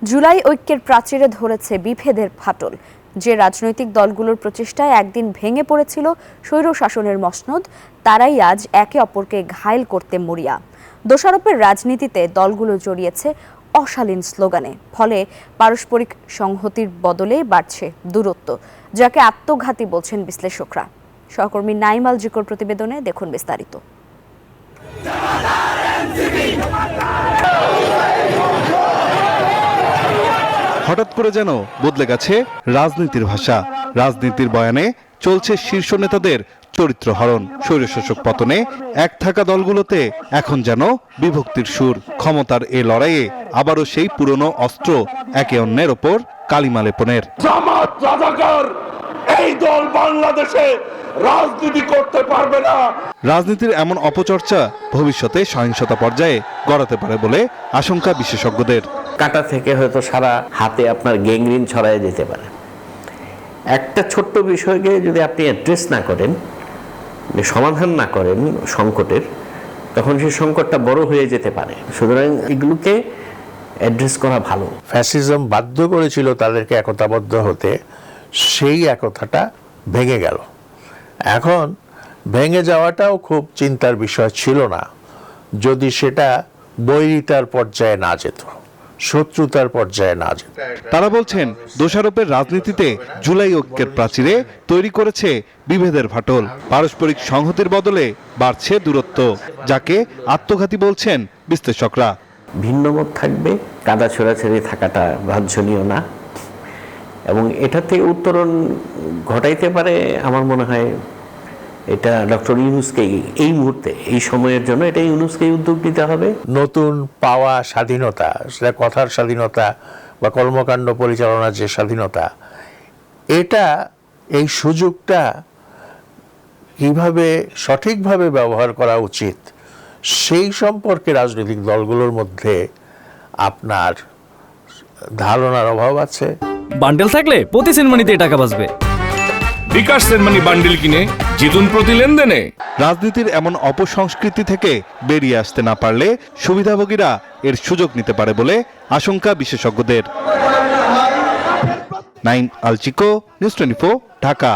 জুলাই ঐক্যের প্রাচীরে ধরেছে বিভেদের ফাটল। যে রাজনৈতিক দলগুলোর প্রচেষ্টায় একদিন ভেঙে পড়েছিল স্বৈরশাসনের মসনদ, তারাই আজ একে অপরকে ঘায়েল করতে মরিয়া। দোষারোপের রাজনীতিতে দলগুলো জড়িয়েছে অশালীন স্লোগানে, ফলে পারস্পরিক সংহতির বদলে বাড়ছে দূরত্ব, যাকে আত্মঘাতী বলছেন বিশ্লেষকরা। সহকর্মী নাইম আল জিকোর প্রতিবেদনে দেখুন বিস্তারিত। হঠাৎ করে যেন বদলে গেছে রাজনীতির ভাষা। রাজনীতির বয়ানে চলছে শীর্ষ নেতাদের চরিত্র হরণ। স্বৈরশাসক পতনে এক থাকা দলগুলোতে এখন যেন বিভক্তির সুর। ক্ষমতার এ লড়াইয়ে আবারও সেই পুরনো অস্ত্র একে অন্যের ওপর কালিমা লেপনের। জামাত রাজাকার এই দল বাংলাদেশে রাজনীতি করতে পারবে না। রাজনীতির এমন অপচর্চা ভবিষ্যতে সহিংসতা পর্যায়ে গড়াতে পারে বলে আশঙ্কা বিশেষজ্ঞদের। কাঁটা থেকে হয়তো সারা হাতে আপনার গ্যাংগ্রিন ছড়ায় যেতে পারে। একটা ছোট্ট বিষয়কে যদি আপনি অ্যাড্রেস না করেন, সমাধান না করেন সংকটের, তখন সেই সংকটটা বড় হয়ে যেতে পারে। সুতরাং এগুলোকে অ্যাড্রেস করা ভালো। ফ্যাসিজম বাধ্য করেছিল তাদেরকে একতাবদ্ধ হতে, সেই একতাটা ভেঙে গেল। এখন ভেঙে যাওয়াটাও খুব চিন্তার বিষয় ছিল না, যদি সেটা বৈরিতার পর্যায়ে না যেত, শত্রুতার পর্যায়ে না যেত। তারা বলছেন, দোষারোপের রাজনীতিতে জুলাই ঐক্যের প্রাচীরে তৈরি করেছে বিভেদের ফাটল। পারস্পরিক সংহতির বদলে বাড়ছে দূরত্ব, যাকে আত্মঘাতী বলছেন বিশ্লেষকরা। ভিন্নমত থাকবে, কাদা ছোড়াছড়ি থাকাটা বাঞ্ছনীয় না, এবং এটা থেকে উত্তরণ ঘটাইতে পারে আমার মনে হয় এটা ডক্টর ইউনূসকে এই মুহূর্তে, এই সময়ের জন্য এটা ইউনূসকে উদ্যোগ নিতে হবে। নতুন পাওয়া স্বাধীনতা, সেটা কথার স্বাধীনতা বা কর্মকাণ্ড পরিচালনার যে স্বাধীনতা, এটা এই সুযোগটা কিভাবে সঠিকভাবে ব্যবহার করা উচিত, সেই সম্পর্কে রাজনৈতিক দলগুলোর মধ্যে আপনার ধারণার অভাব আছে। বান্ডেল থাকলে প্রতি সেনমানিতে টাকা বাঁচবে। বিকাশ সেনমানি বান্ডেল কিনে জিতুন প্রতি লেনদেনে। রাজনীতির এমন অপসংস্কৃতি থেকে বেরিয়ে আসতে না পারলে সুবিধাভোগীরা এর সুযোগ নিতে পারে বলে আশঙ্কা বিশেষজ্ঞদের। নাইম আল চিকো, নিউজ 24, ঢাকা।